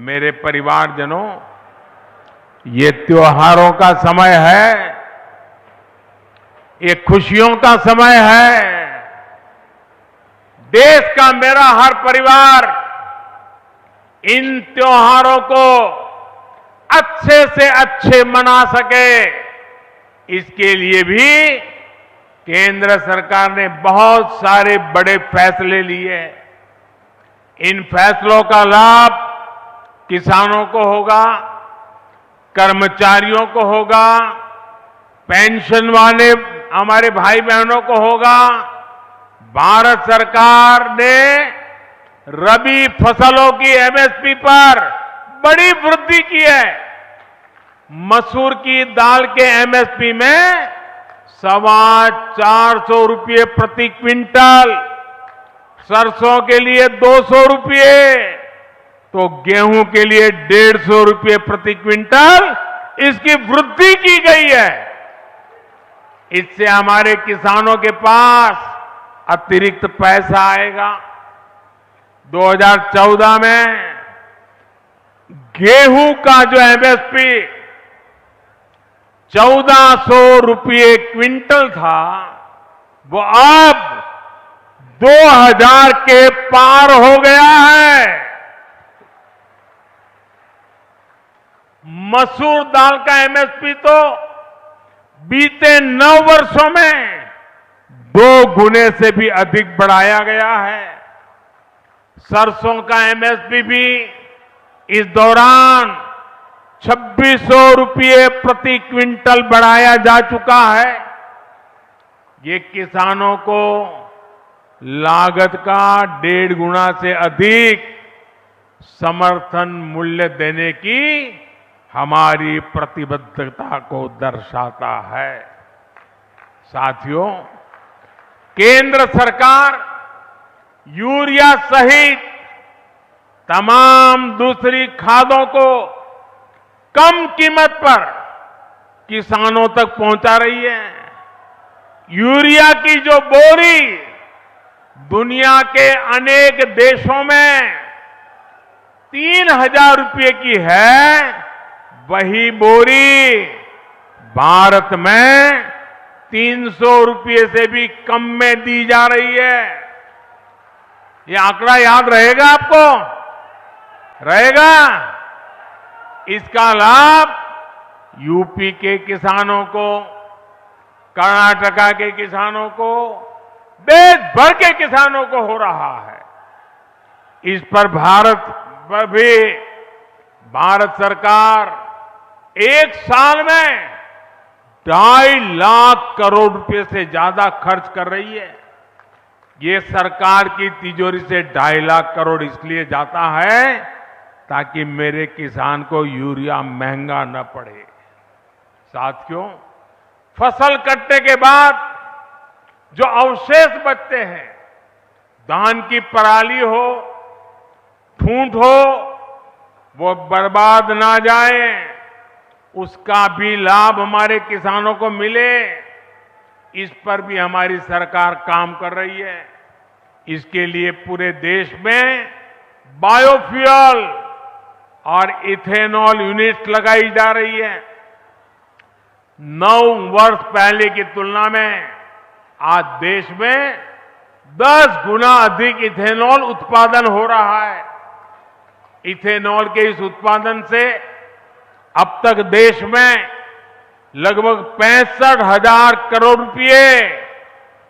मेरे परिवारजनों, ये त्योहारों का समय है, ये खुशियों का समय है। देश का मेरा हर परिवार इन त्योहारों को अच्छे से अच्छे मना सके, इसके लिए भी केंद्र सरकार ने बहुत सारे बड़े फैसले लिए हैं। इन फैसलों का लाभ किसानों को होगा, कर्मचारियों को होगा, पेंशन वाले हमारे भाई बहनों को होगा। भारत सरकार ने रबी फसलों की एमएसपी पर बड़ी वृद्धि की है। मसूर की दाल के एमएसपी में 425 रुपये प्रति क्विंटल, सरसों के लिए 200 रुपये, तो गेहूं के लिए 150 रुपये प्रति क्विंटल इसकी वृद्धि की गई है। इससे हमारे किसानों के पास अतिरिक्त पैसा आएगा। 2014 में गेहूं का जो एमएसपी 1400 रुपये क्विंटल था, वो अब 2000 के पार हो गया है। मसूर दाल का एमएसपी तो बीते 9 वर्षों में 2 गुने से भी अधिक बढ़ाया गया है। सरसों का एमएसपी भी इस दौरान 2600 रुपये प्रति क्विंटल बढ़ाया जा चुका है। ये किसानों को लागत का 1.5 गुना से अधिक समर्थन मूल्य देने की हमारी प्रतिबद्धता को दर्शाता है। साथियों, केंद्र सरकार यूरिया सहित तमाम दूसरी खादों को कम कीमत पर किसानों तक पहुंचा रही है। यूरिया की जो बोरी दुनिया के अनेक देशों में 3000 रुपये की है, वही बोरी भारत में 300 रुपये से भी कम में दी जा रही है। ये आंकड़ा याद रहेगा आपको? रहेगा? इसका लाभ यूपी के किसानों को, कर्नाटका के किसानों को, देश भर के किसानों को हो रहा है। इस पर भारत सरकार एक साल में 2.5 लाख करोड़ रुपए से ज्यादा खर्च कर रही है। ये सरकार की तिजोरी से 2.5 लाख करोड़ इसलिए जाता है ताकि मेरे किसान को यूरिया महंगा न पड़े। साथियों, फसल कटने के बाद जो अवशेष बचते हैं, धान की पराली हो, ठूंठ हो, वो बर्बाद ना जाए, उसका भी लाभ हमारे किसानों को मिले, इस पर भी हमारी सरकार काम कर रही है। इसके लिए पूरे देश में बायोफ्यूल और इथेनॉल यूनिट्स लगाई जा रही है। 9 वर्ष पहले की तुलना में आज देश में 10 गुना अधिक इथेनॉल उत्पादन हो रहा है। इथेनॉल के इस उत्पादन से अब तक देश में लगभग 65,000 करोड़ रुपए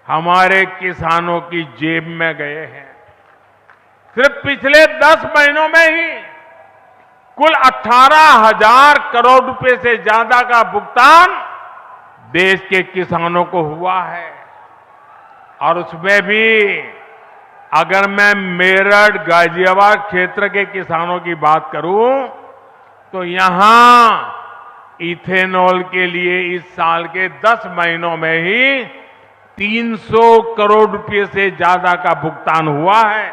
हमारे किसानों की जेब में गए हैं। सिर्फ पिछले 10 महीनों में ही कुल 18,000 करोड़ रुपए से ज्यादा का भुगतान देश के किसानों को हुआ है। और उसमें भी अगर मैं मेरठ, गाजियाबाद क्षेत्र के किसानों की बात करूं, तो यहां इथेनॉल के लिए इस साल के 10 महीनों में ही 300 करोड़ रुपए से ज्यादा का भुगतान हुआ है।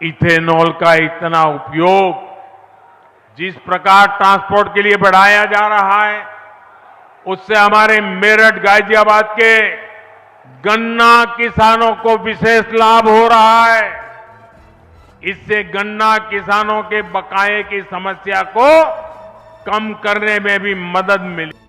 इथेनॉल का इतना उपयोग जिस प्रकार ट्रांसपोर्ट के लिए बढ़ाया जा रहा है, उससे हमारे मेरठ, गाजियाबाद के गन्ना किसानों को विशेष लाभ हो रहा है। इससे गन्ना किसानों के बकाये की समस्या को कम करने में भी मदद मिली।